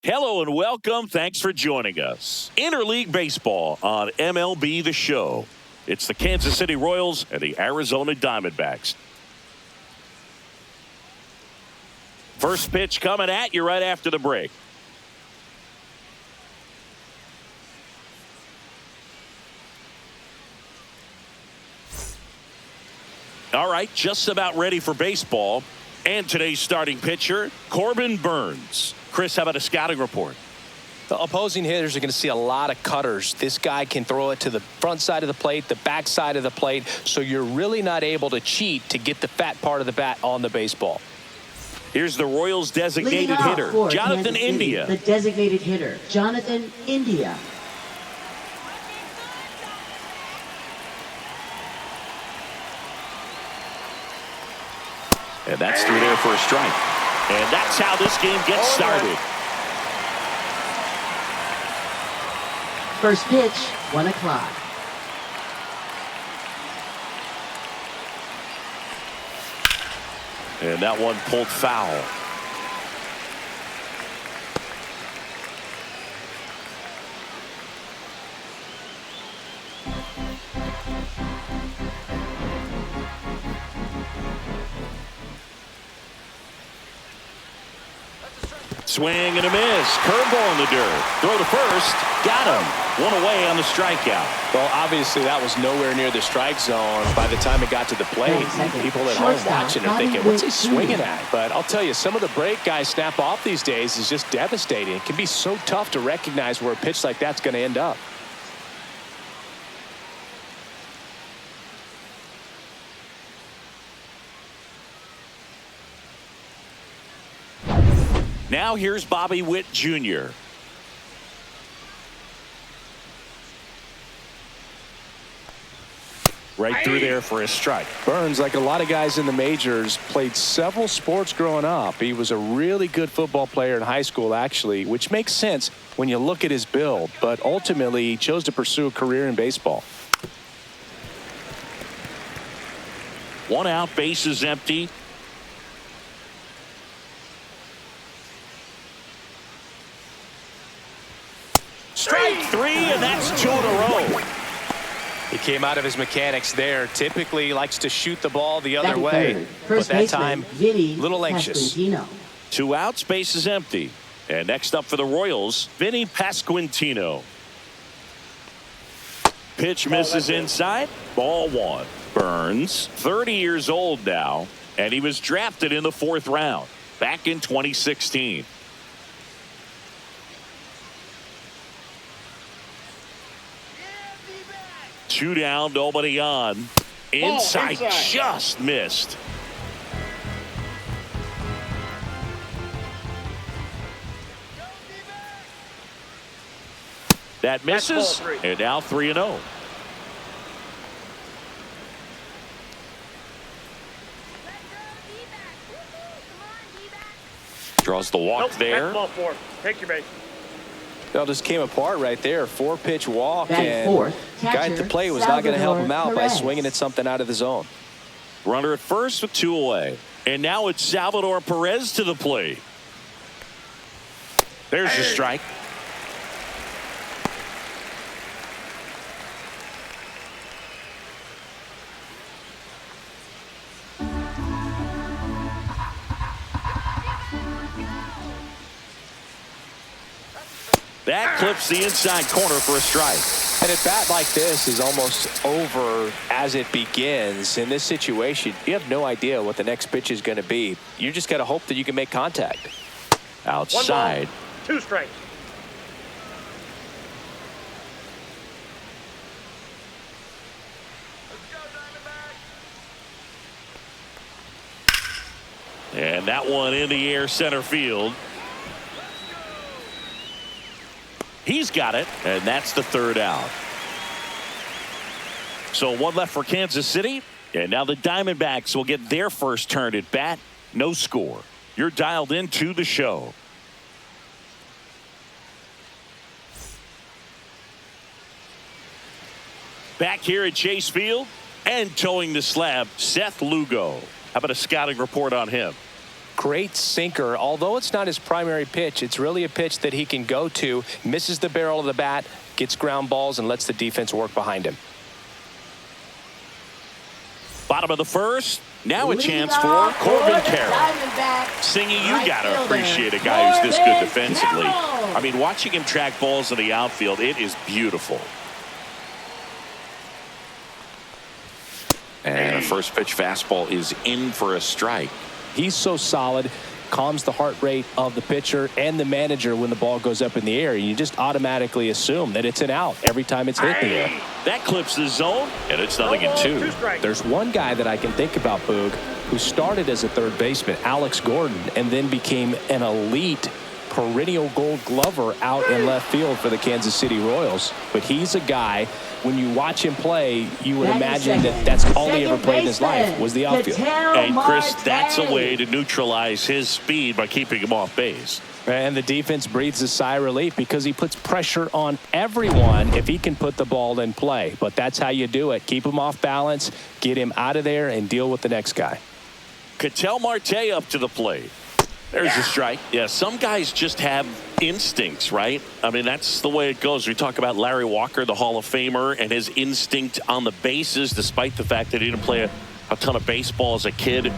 Hello and welcome. Thanks for joining us. Interleague Baseball on MLB The Show. It's the Kansas City Royals and the Arizona Diamondbacks. First pitch coming at you right after the break. All right, just about ready for baseball. And today's starting pitcher, Corbin Burnes. Chris, how about a scouting report? The opposing hitters are going to see a lot of cutters. This guy can throw it to the front side of the plate, the back side of the plate, so you're really not able to cheat to get the fat part of the bat on the baseball. Here's the Royals' designated hitter, Jonathan India. The designated hitter, Jonathan India. And that's through there for a strike. And that's how this game gets started. First pitch, 1 o'clock. And that one pulled foul. Swing and a miss. Curveball in the dirt. Throw to first. Got him. One away on the strikeout. Well, obviously that was nowhere near the strike zone by the time it got to the plate. People at home watching are thinking, what's he swinging at? But I'll tell you, some of the break guys snap off these days is just devastating. It can be so tough to recognize where a pitch like that's going to end up. Now here's Bobby Witt Jr. Right through there for a strike. Burnes, like a lot of guys in the majors, played several sports growing up. He was a really good football player in high school, actually, which makes sense when you look at his build. But ultimately, he chose to pursue a career in baseball. One out, bases empty. Strike three, and that's 2 in a row. He came out of his mechanics there. Typically likes to shoot the ball the other way, but that time a little anxious. 2 outs, bases empty. And next up for the Royals, Vinny Pasquantino. Pitch misses inside. Ball 1. Burnes, 30 years old now, and he was drafted in the 4th round back in 2016. Two down, nobody on. Inside, just missed. That misses, and now 3-0. Draws the walk there. Take your base. That just came apart right there. 4-pitch walk, Back and fourth, guy at the plate was not going to help him out by Perez. swinging at something out of the zone. Runner at first with 2 away. And now it's Salvador Perez to the plate. There's your strike. That clips the inside corner for a strike. And a bat like this is almost over as it begins. In this situation, you have no idea what the next pitch is going to be. You just got to hope that you can make contact. Outside. 2 strikes. And that one in the air center field. He's got it, and that's the 3rd out. So 1 left for Kansas City, and now the Diamondbacks will get their first turn at bat. No score. You're dialed into the show. Back here at Chase Field and towing the slab, Seth Lugo. How about a scouting report on him? great sinker. Although it's not his primary pitch, it's really a pitch that he can go to, misses the barrel of the bat, gets ground balls, and lets the defense work behind him. Bottom of the first. Now a chance for Corbin Carroll. Singy, you got to appreciate a guy who's this good defensively. I mean, watching him track balls in the outfield, it is beautiful. And a first pitch fastball is in for a strike. He's so solid, calms the heart rate of the pitcher and the manager when the ball goes up in the air. You just automatically assume that it's an out every time it's hit in the air. That clips the zone, and it's 0-2. There's one guy that I can think about, Boog, who started as a third baseman, Alex Gordon, and then became an elite perennial Gold Glover out in left field for the Kansas City Royals. But he's a guy, when you watch him play, you would imagine that that's all he ever played in his life was the outfield. And Chris, that's a way to neutralize his speed by keeping him off base. And the defense breathes a sigh of relief because he puts pressure on everyone if he can put the ball in play. But that's how you do it. Keep him off balance, get him out of there, and deal with the next guy. Ketel Marte up to the plate. There's a strike. Yeah, some guys just have instincts, right? I mean, that's the way it goes. We talk about Larry Walker, the Hall of Famer, and his instinct on the bases, despite the fact that he didn't play a ton of baseball as a kid.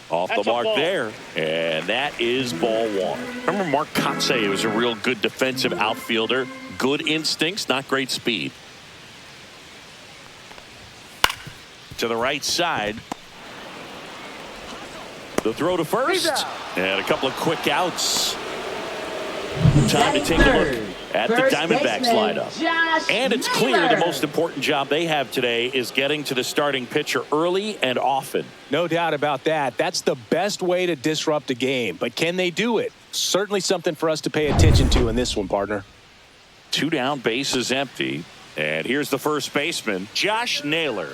Off the mark there, and that is ball one. Remember Mark Kotsay was a real good defensive outfielder. Good instincts, not great speed. To the right side. The throw to first. And a couple of quick outs. Time to take a look at the Diamondbacks lineup. And it's clear the most important job they have today is getting to the starting pitcher early and often. No doubt about that. That's the best way to disrupt a game. But can they do it? Certainly something for us to pay attention to in this one, partner. 2 down, bases empty. And here's the first baseman, Josh Naylor.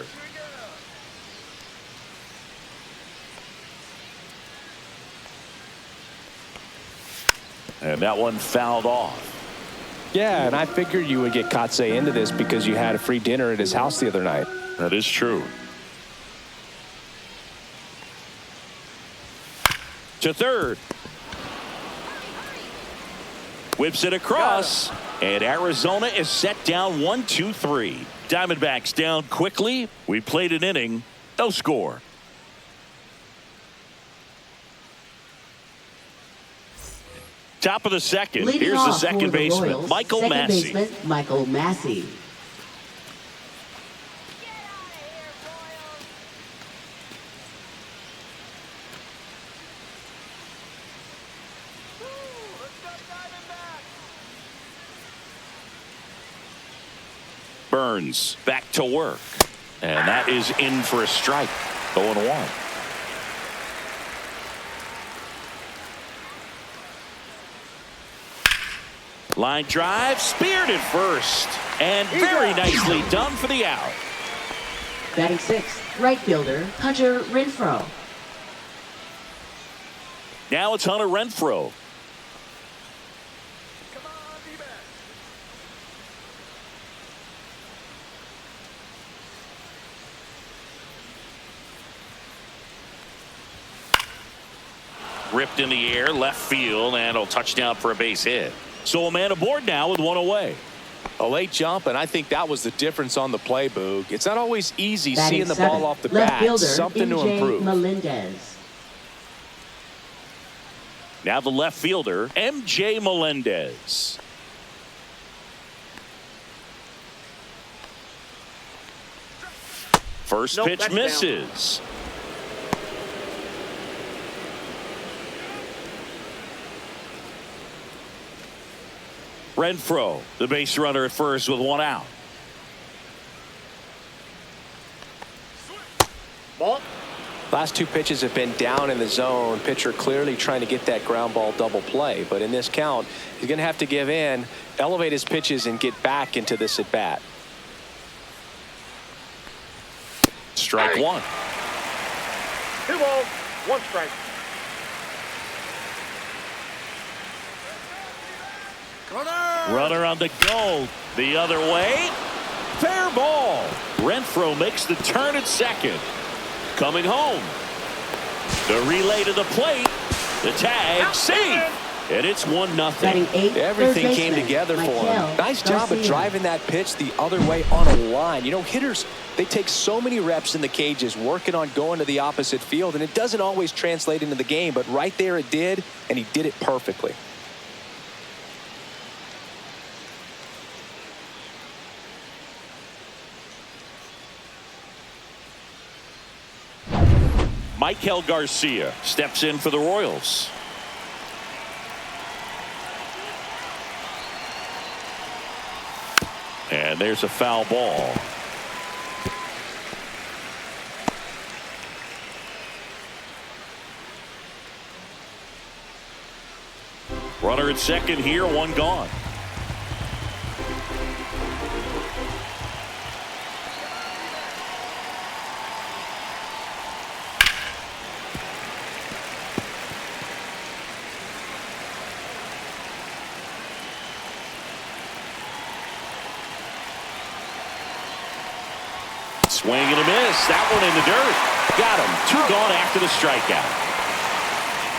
And that one fouled off. Yeah, and I figured you would get Kotsay into this because you had a free dinner at his house the other night. That is true. To third. Whips it across. And Arizona is set down 1-2-3. Diamondbacks down quickly. We played an inning. No score. Top of the second. Leading Here's the off second for the baseman, Royals, Michael second Massey. baseman, Michael Massey. Burns back to work. And that is in for a strike. 0-1. Line drive, speared at first, and very nicely done for the out. Batting sixth, right fielder, Hunter Renfroe. Now it's Hunter Renfroe. Ripped in the air, left field, and a touchdown for a base hit. So a man aboard now with one away. A late jump, and I think that was the difference on the play, Boog. It's not always easy Batting seeing the seventh, ball off the left bat. fielder, Something to MJ improve. Melendez. Now the left fielder, MJ Melendez. First pitch misses. Renfroe, the base runner at first with one out. Ball. Last two pitches have been down in the zone. Pitcher clearly trying to get that ground ball double play. But in this count, he's going to have to give in, elevate his pitches, and get back into this at bat. Strike one. 2 balls, 1 strike. Runner on the go the other way. Fair ball. Renfroe makes the turn at second. Coming home. The relay to the plate. The tag. Safe. And it's 1-0. Everything came together for him. Nice job of driving that pitch the other way on a line. You know, hitters, they take so many reps in the cages working on going to the opposite field, and it doesn't always translate into the game, but right there it did, and he did it perfectly. Michael Garcia steps in for the Royals. And there's a foul ball. Runner at second here, one gone. Swing and a miss. That one in the dirt. Got him. 2 gone after the strikeout.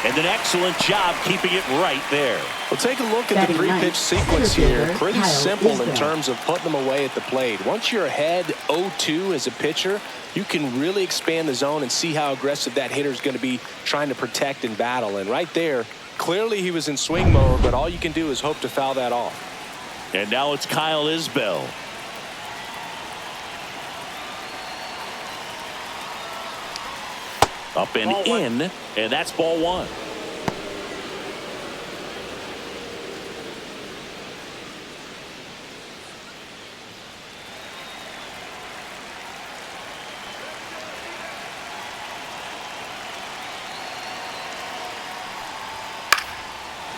And an excellent job keeping it right there. Well, take a look at the 3-pitch sequence here. Pretty simple in terms of putting them away at the plate. Once you're ahead 0-2 as a pitcher, you can really expand the zone and see how aggressive that hitter is going to be trying to protect and battle. And right there, clearly he was in swing mode, but all you can do is hope to foul that off. And now it's Kyle Isbell. Up and in, and that's ball 1.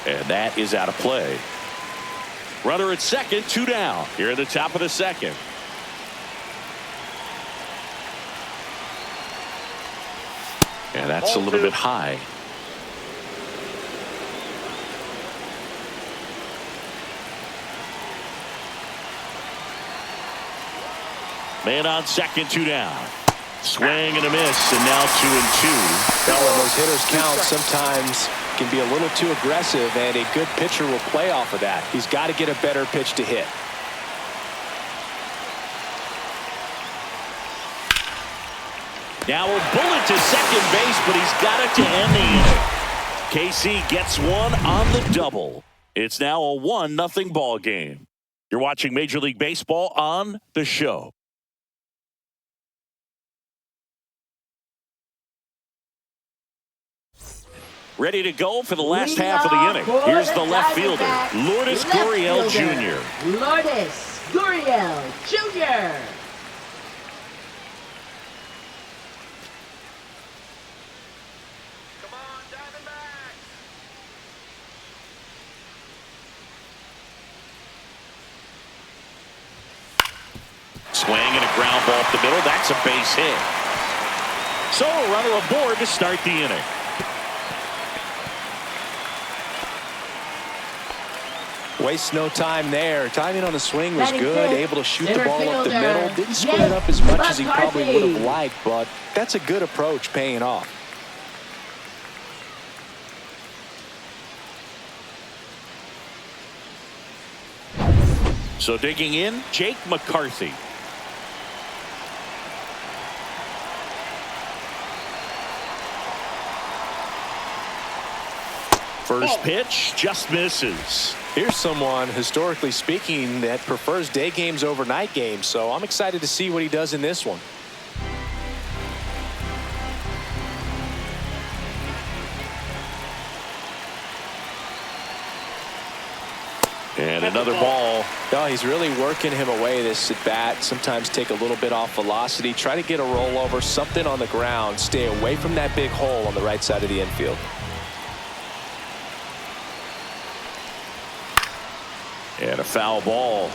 And that is out of play. Runner at second, 2 down. Here at the top of the second. And that's a little bit high. Man on second, 2 down. Swing and a miss, and now 2-2. Well, when those hitters count, sometimes can be a little too aggressive, and a good pitcher will play off of that. He's got to get a better pitch to hit. Now a bullet to second base, but he's got it to end the inning. KC gets one on the double. It's now a 1-0 ball game. You're watching Major League Baseball on The Show. Ready to go for the last half of the inning. Here's the left fielder, Lourdes Gurriel Jr. Lourdes Gurriel Jr. Swing and a ground ball up the middle. That's a base hit. So a runner aboard to start the inning. Waste no time there. Timing on the swing was good. Able to shoot the Center ball up the fielder, middle. Didn't split it up as much as he probably would McCarthy. have liked, but that's a good approach paying off. So digging in, Jake McCarthy. First pitch just misses. Here's someone, historically speaking, that prefers day games over night games, so I'm excited to see what he does in this one. And another ball. Oh, he's really working him away this at bat. Sometimes take a little bit off velocity. Try to get a rollover, something on the ground. Stay away from that big hole on the right side of the infield. And a foul ball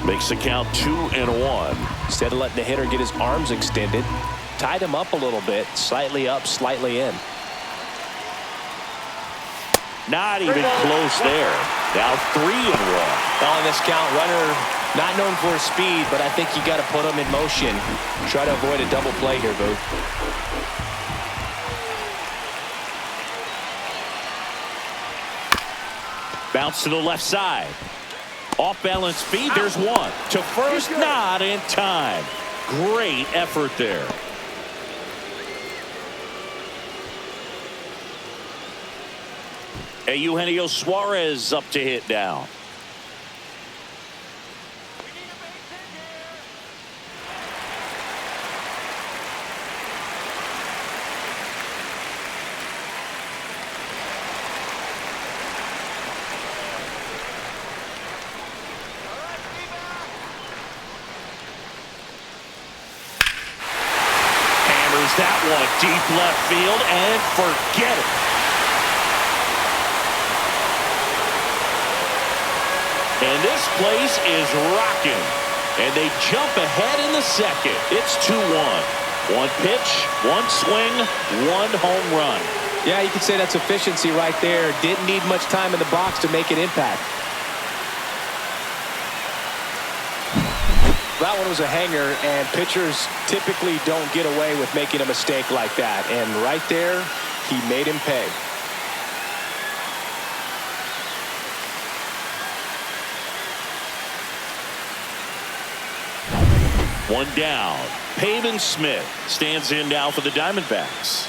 makes the count 2-1. Instead of letting the hitter get his arms extended, tied him up a little bit, slightly up, slightly in. Not even close there. Now 3-1. On this count, runner not known for his speed, but I think you got to put him in motion. Try to avoid a double play here, Booth. Bounce to the left side. Off balance feed. There's one. To first, not in time. Great effort there. Eugenio Suarez up to hit now. Hammers that one deep left field and forget it. And this place is rocking. And they jump ahead in the second. It's 2-1. One pitch, one swing, one home run. Yeah, you could say that's efficiency right there. Didn't need much time in the box to make an impact. That one was a hanger, and pitchers typically don't get away with making a mistake like that. And right there, he made him pay. One down. Pavin Smith stands in now for the Diamondbacks.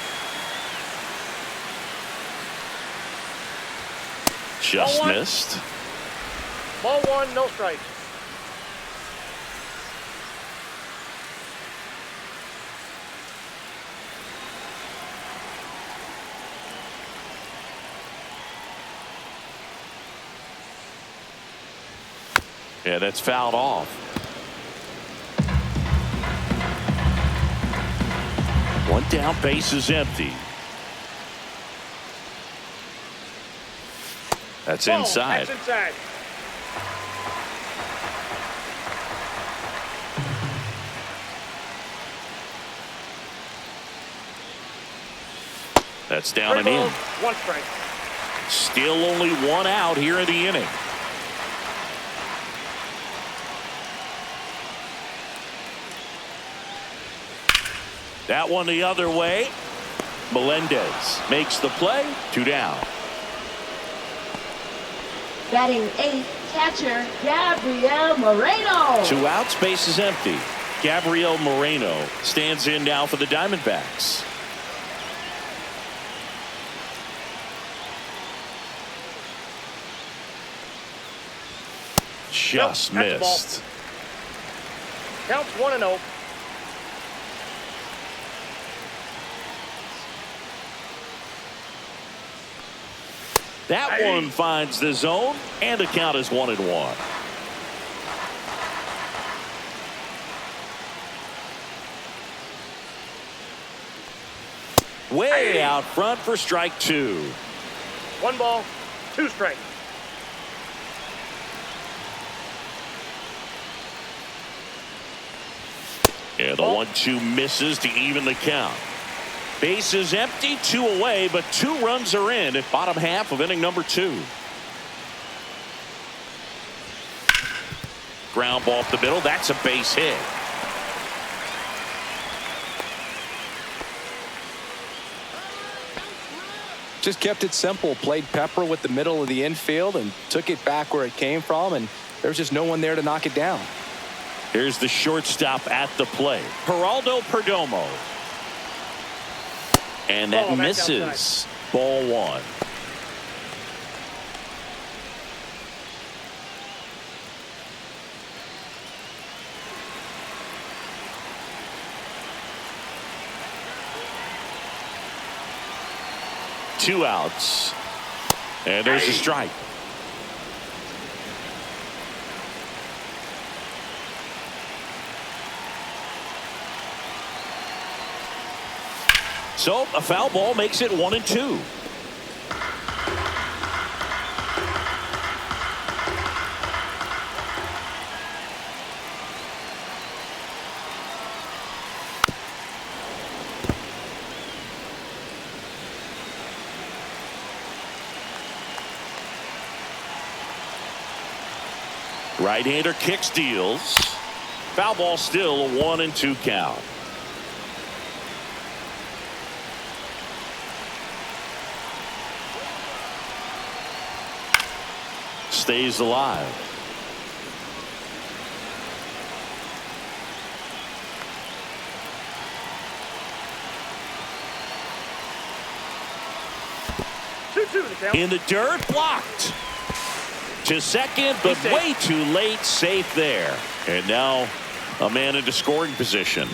Just missed. Ball 1, no strikes. Yeah, that's fouled off. One down, base is empty. That's inside. That's inside. That's down and in. 1 strike. Still only one out here in the inning. That one the other way. Melendez makes the play. 2 down. Batting 8th, catcher Gabriel Moreno. 2 outs, base is empty. Gabriel Moreno stands in now for the Diamondbacks. Just missed. Counts 1-0. That one finds the zone, and the count is 1-1. Way out front for strike 2. 1 ball, 2 strikes. Yeah, the 1-2 misses to even the count. Base is empty, 2 away, but 2 runs are in at bottom half of inning number 2. Ground ball up the middle. That's a base hit. Just kept it simple. Played pepper with the middle of the infield and took it back where it came from, and there was just no one there to knock it down. Here's the shortstop at the plate, Geraldo Perdomo. And that misses. Ball 1. Two outs. And there's a strike. So a foul ball makes it 1-2. Right-hander kicks, deals. Foul ball, still a 1-2 count. Stays alive. In the dirt, blocked. To second, but way too late. Safe there. And now a man into scoring position.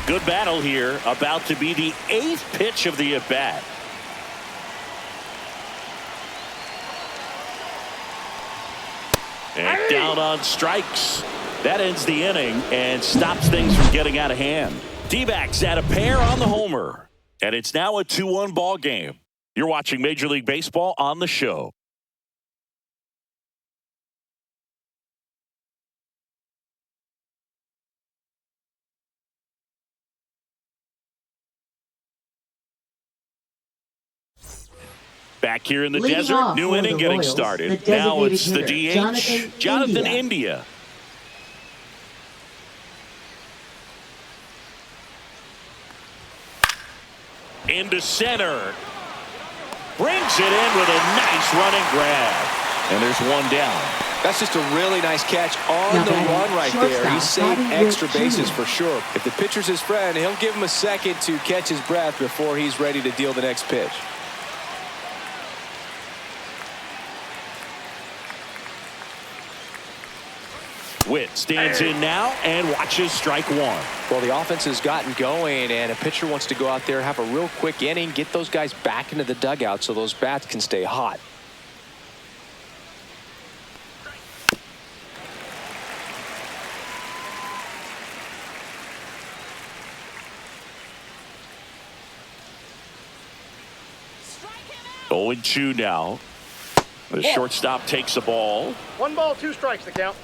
Good battle here. About to be the 8th pitch of the at-bat. And down on strikes. That ends the inning and stops things from getting out of hand. D-backs at a pair on the homer. And it's now a 2-1 ball game. You're watching Major League Baseball on the show. Back here in the desert, new inning getting started. Now it's the DH, Jonathan India. Into center. Brings it in with a nice running grab. And there's one down. That's just a really nice catch on the run right there. He saved extra bases for sure. If the pitcher's his friend, he'll give him a second to catch his breath before he's ready to deal the next pitch. Witt stands in now and watches strike one. Well, the offense has gotten going, and a pitcher wants to go out there, have a real quick inning, get those guys back into the dugout so those bats can stay hot. Oh, and 2 now. The shortstop takes the ball. 1 ball, 2 strikes the count.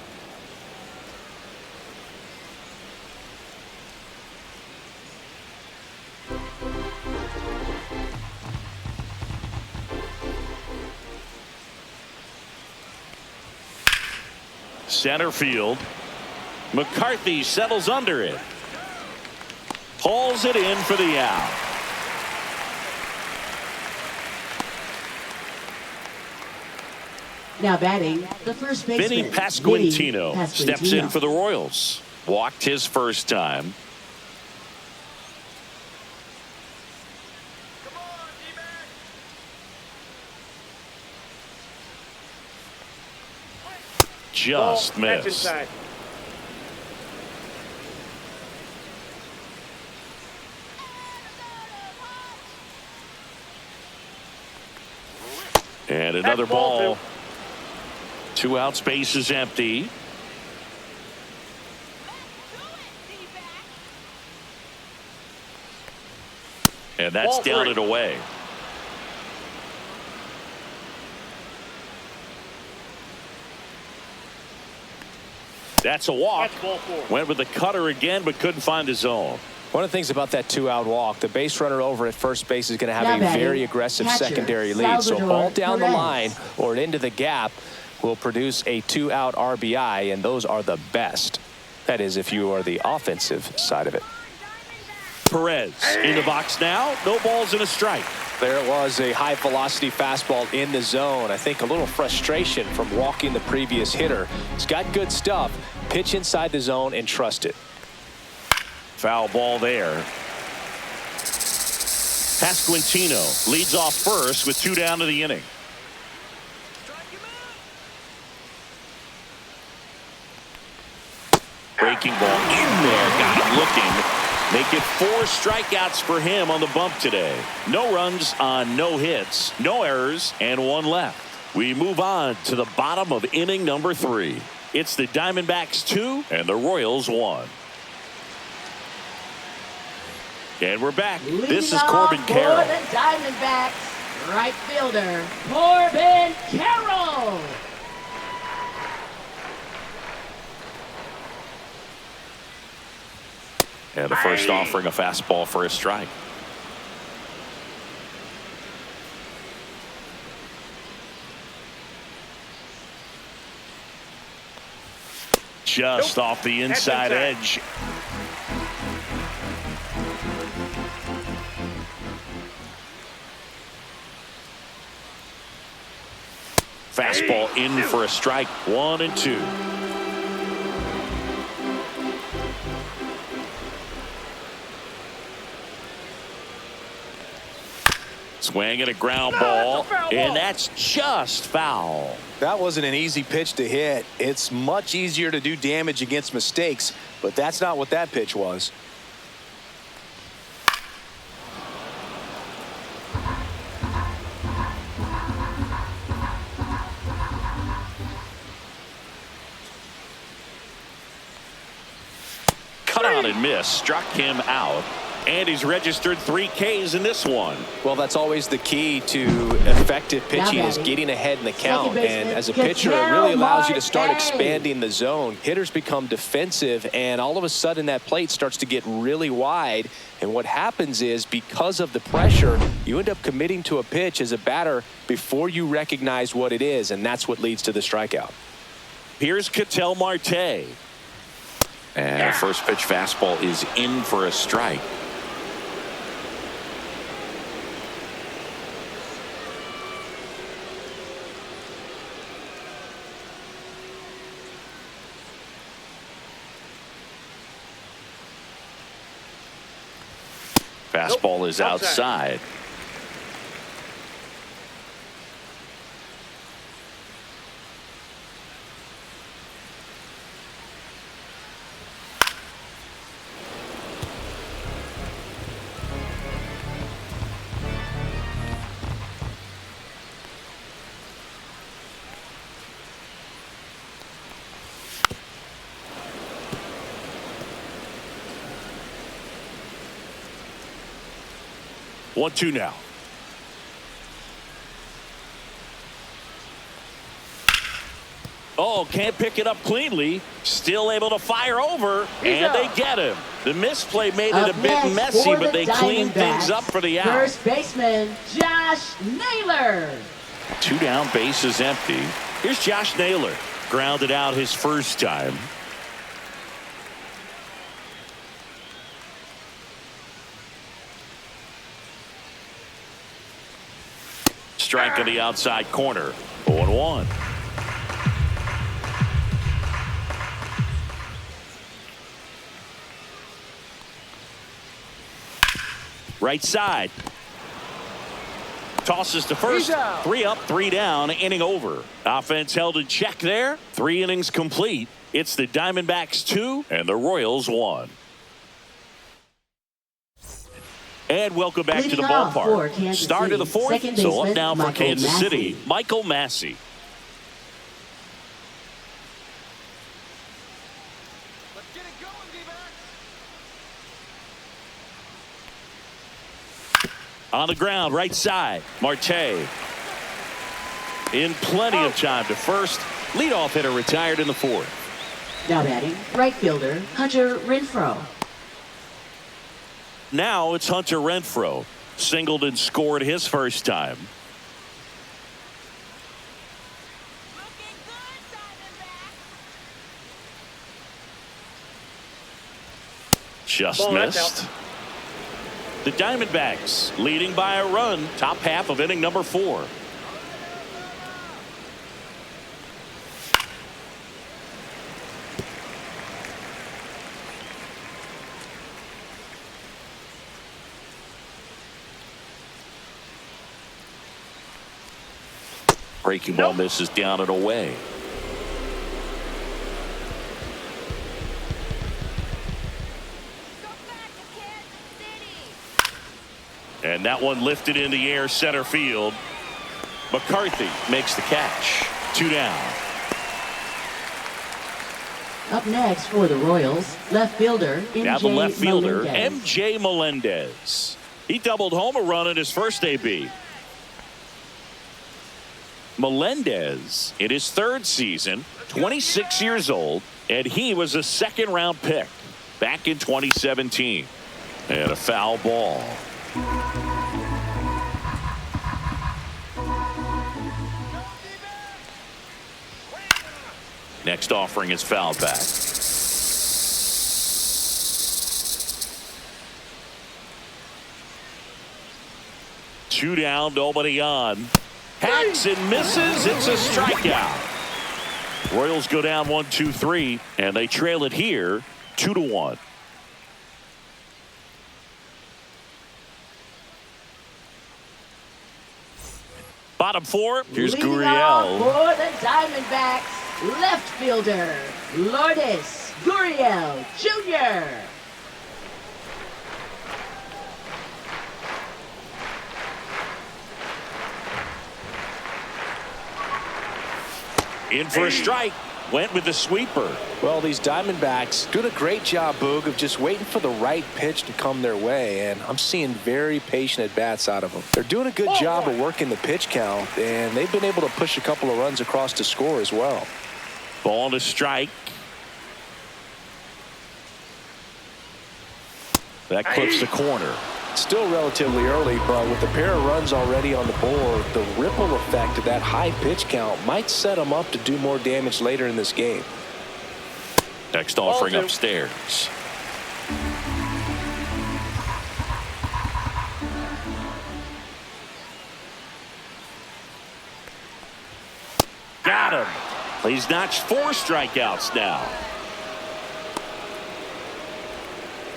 Center field. McCarthy settles under it. Pulls it in for the out. Now batting, the first baseman, Vinny Pasquantino steps in for the Royals. Walked his first time. Just missed. And another ball. 2 out, space is empty. And that's down and away. That's a walk. Went with the cutter again, but couldn't find his zone. One of the things about that 2-out walk, the base runner over at first base is going to have a very aggressive secondary lead. So a ball down the line or into the gap will produce a 2-out RBI, and those are the best. That is, if you are the offensive side of it. Perez in the box now. No balls and a strike. There was a high velocity fastball in the zone. I think a little frustration from walking the previous hitter. He's got good stuff. Pitch inside the zone and trust it. Foul ball there. Pasquantino leads off first with 2 down to the inning. Breaking ball in there. Got him looking. Make it 4 strikeouts for him on the bump today. No runs on no hits, no errors, and 1 left. We move on to the bottom of inning number 3. It's the Diamondbacks 2 and the Royals 1. And we're back. This is Corbin Carroll. For the Diamondbacks, right fielder Corbin Carroll. And the first offering a fastball for a strike. Just off the inside edge. Fastball in for a strike. 1-2. Swinging a ground ball, and that's just foul. That wasn't an easy pitch to hit. It's much easier to do damage against mistakes, but that's not what that pitch was. Cut on and miss, struck him out. And he's registered 3 Ks in this one. Well, that's always the key to effective pitching, is getting ahead in the count. And as a pitcher, it really allows you to start expanding the zone. Hitters become defensive, and all of a sudden that plate starts to get really wide. And what happens is, because of the pressure, you end up committing to a pitch as a batter before you recognize what it is, and that's what leads to the strikeout. Here's Ketel Marte. And first pitch fastball is in for a strike. Fastball is outside. One, two now. Oh, can't pick it up cleanly. Still able to fire over, and they get him. The misplay made it a bit messy, but they cleaned things up for the out. First baseman, Josh Naylor. 2 down, bases empty. Here's Josh Naylor. Grounded out his first time. Strike on the outside corner. 0-1. Right side. Tosses to first. 3 up, 3 down, inning over. Offense held in check there. 3 innings complete. It's the Diamondbacks 2 and the Royals 1. And welcome back to the ballpark. Start of the 4th, so up now for Kansas City, Michael Massey. Let's get it going, D-backs. On the ground, right side, Marte. In plenty of time to first. Leadoff hitter retired in the 4th. Now batting, right fielder, Hunter Renfroe. Now it's Hunter Renfroe. Singled and scored his first time. Just missed. The Diamondbacks leading by a run. Top half of inning number 4. Breaking ball misses down and away. And that one lifted in the air, center field. McCarthy makes the catch. 2 down. Up next for the Royals, left fielder, Now the left fielder, Melendez. MJ Melendez. He doubled home a run in his first AB. Melendez in his 3rd season, 26 years old, and he was a 2nd-round pick. back in 2017. And a foul ball. Next offering is fouled back. Two down, nobody on. Hacks and misses. It's a strikeout. Royals go down 1-2-3, and they trail it here 2-1. Bottom four, here's Leading Gurriel. off for the Diamondbacks, left fielder, Lourdes Gurriel Jr. In for a strike. Went with the sweeper. Well, these Diamondbacks doing a great job, Boog, of just waiting for the right pitch to come their way, and I'm seeing very patient at-bats out of them. They're doing a good job of working the pitch count, and they've been able to push a couple of runs across to score as well. Ball to strike. That clips the corner. Still relatively early, but with a pair of runs already on the board, the ripple effect of that high pitch count might set them up to do more damage later in this game. Next offering upstairs. Got him. He's notched 4 strikeouts now.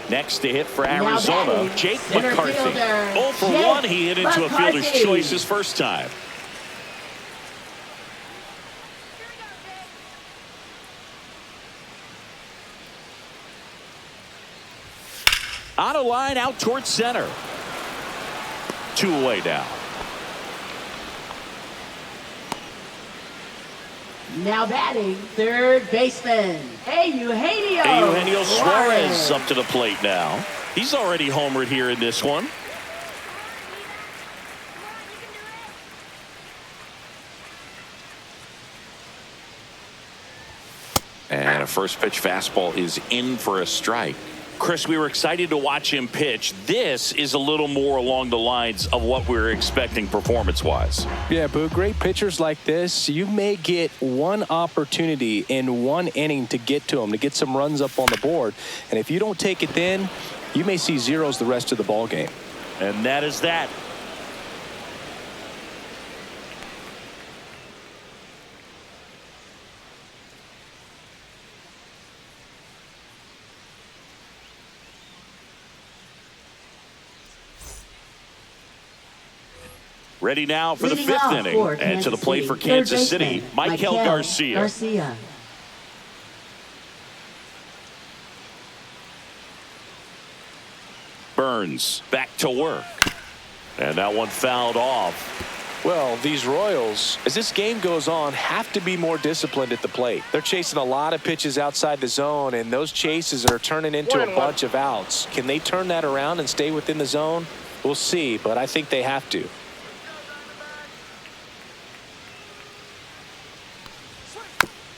Next to hit for Arizona, Jake McCarthy. 0 for 1. He hit into a fielder's choice his first time. On a line out towards center. 2 away now. Now batting, third baseman, Eugenio Suarez up to the plate now. He's already homered here in this one. And a first pitch fastball is in for a strike. Chris, we were excited to watch him pitch. This is a little more along the lines of what we were expecting performance-wise. Yeah, Boo, great pitchers like this, you may get one opportunity in one inning to get to them, to get some runs up on the board. And if you don't take it then, you may see zeros the rest of the ball game. And that is that. Ready now for the 5th inning. And to the plate for Kansas City, Michael Garcia. Burns back to work. And that one fouled off. Well, these Royals, as this game goes on, have to be more disciplined at the plate. They're chasing a lot of pitches outside the zone, and those chases are turning into a bunch of outs. Can they turn that around and stay within the zone? We'll see, but I think they have to.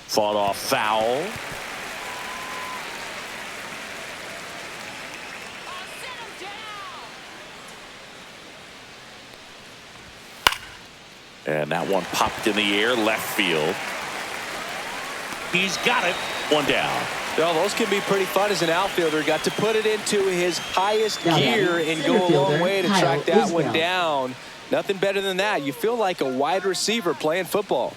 Fought off foul. And that one popped in the air, left field. He's got it. One down. Well, those can be pretty fun as an outfielder. Got to put it into his highest gear and go a long way to track that one down. Nothing better than that. You feel like a wide receiver playing football.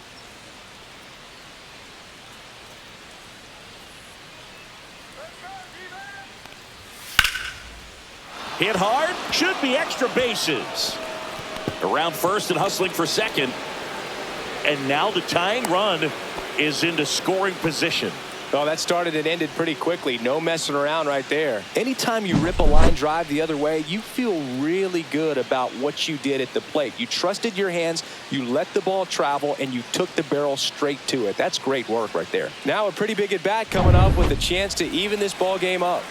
Hit hard, should be extra bases. Around first and hustling for second. And now the tying run is into scoring position. Oh, that started and ended pretty quickly. No messing around right there. Anytime you rip a line drive the other way, you feel really good about what you did at the plate. You trusted your hands, you let the ball travel, and you took the barrel straight to it. That's great work right there. Now a pretty big at bat coming up with a chance to even this ball game up.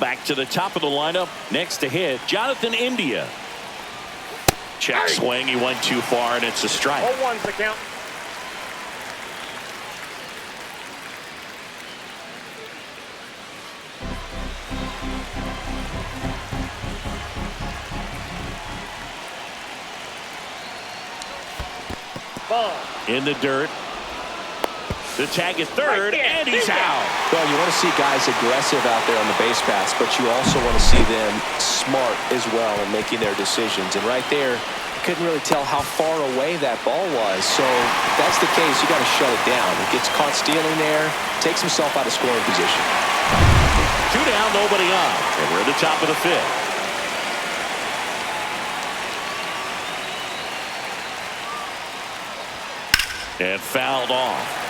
Back to the top of the lineup. Next to hit, Jonathan India. Check swing. He went too far, and it's a strike. 0-1's the count. Ball. In the dirt. The tag at third, and he's out. Well, you want to see guys aggressive out there on the base paths, but you also want to see them smart as well in making their decisions. And right there, you couldn't really tell how far away that ball was. So if that's the case, you got to shut it down. He gets caught stealing there, takes himself out of scoring position. 2 down, nobody on, and we're at the top of the 5th. And fouled off.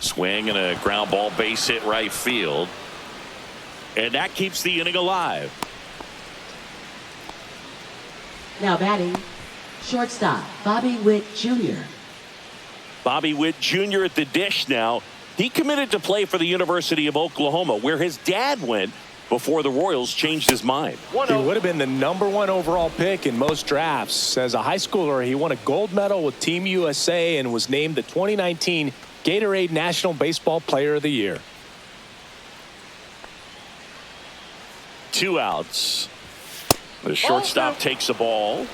Swing and a ground ball base hit right field. And that keeps the inning alive. Now batting, shortstop, Bobby Witt Jr. Bobby Witt Jr. at the dish now. He committed to play for the University of Oklahoma, where his dad went before the Royals changed his mind. He would have been the #1 overall pick in most drafts. As a high schooler, he won a gold medal with Team USA and was named the 2019 Gatorade National Baseball Player of the Year. 2 outs. The shortstop takes the ball.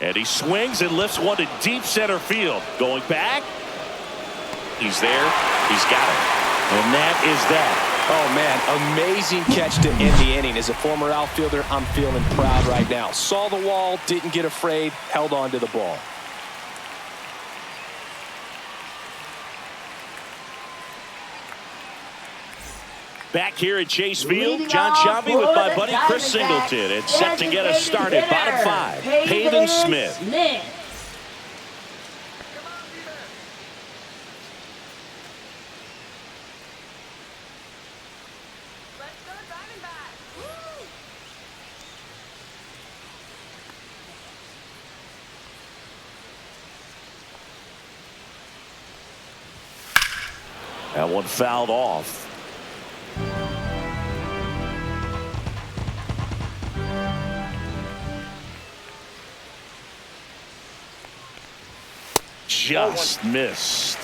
And he swings and lifts one to deep center field. Going back. He's there. He's got it. And that is that. Oh, man, amazing catch to end the inning. As a former outfielder, I'm feeling proud right now. Saw the wall, didn't get afraid, held on to the ball. Back here at Chase Field, John Shelby with my buddy Chris Singleton. It's set to get us started. Bottom 5, Hayden Smith. Let's go Diamondbacks. Woo! That one fouled off. Just missed.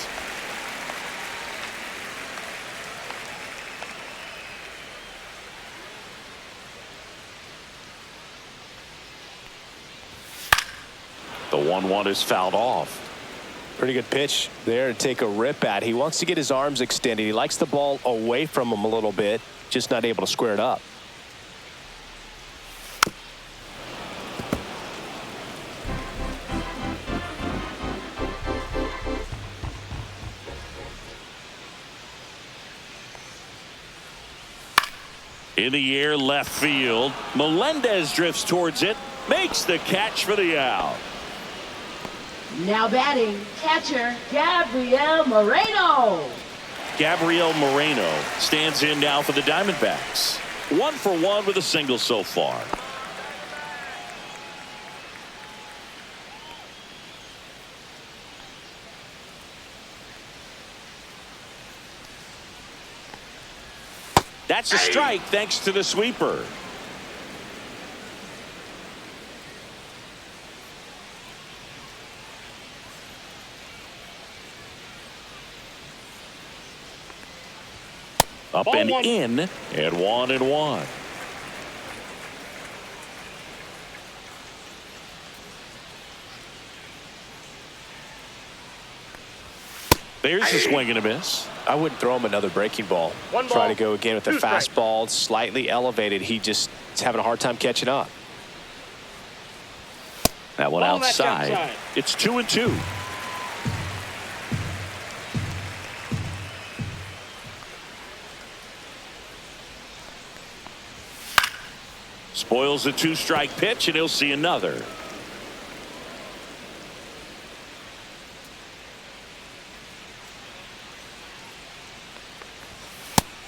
The 1-1 is fouled off. Pretty good pitch there to take a rip at. He wants to get his arms extended. He likes the ball away from him a little bit, just not able to square it up. In the air, left field. Melendez drifts towards it, makes the catch for the out. Now batting, catcher, Gabriel Moreno. Gabriel Moreno stands in now for the Diamondbacks. 1 for 1 with a single so far. That's a strike thanks to the sweeper. Up and in, and 1-1. There's a swing and a miss. I wouldn't throw him another breaking ball. Try to go again with the fastball, slightly elevated. He just is having a hard time catching up. That one outside. It's 2-2. Spoils the 2-strike pitch, and he'll see another.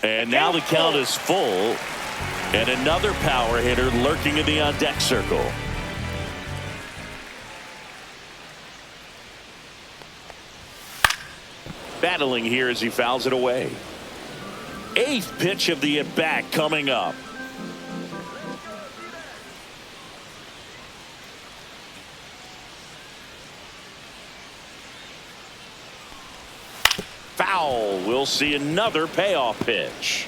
And now the count is full, and another power hitter lurking in the on-deck circle. Battling here as he fouls it away. 8th pitch of the at-bat coming up. Foul. We'll see another payoff pitch.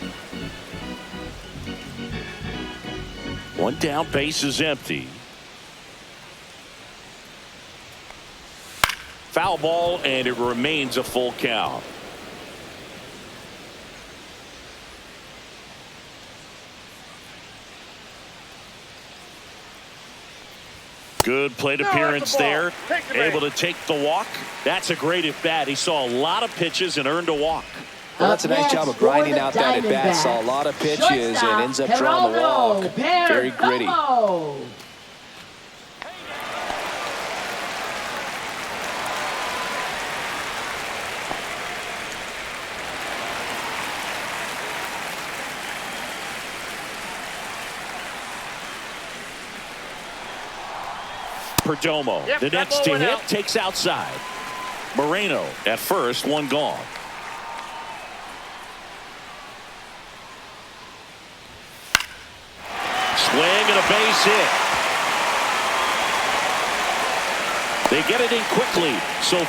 One down, base is empty. Foul ball, and it remains a full count. Good plate appearance there. Able to take the walk. That's a great at bat. He saw a lot of pitches and earned a walk. Well, that's a nice job of grinding out that at bat. Saw a lot of pitches and ends up drawing the walk. Very gritty. Perdomo, the next to hit, takes outside. Moreno at first, one gone. Swing and a base hit. They get it in quickly. So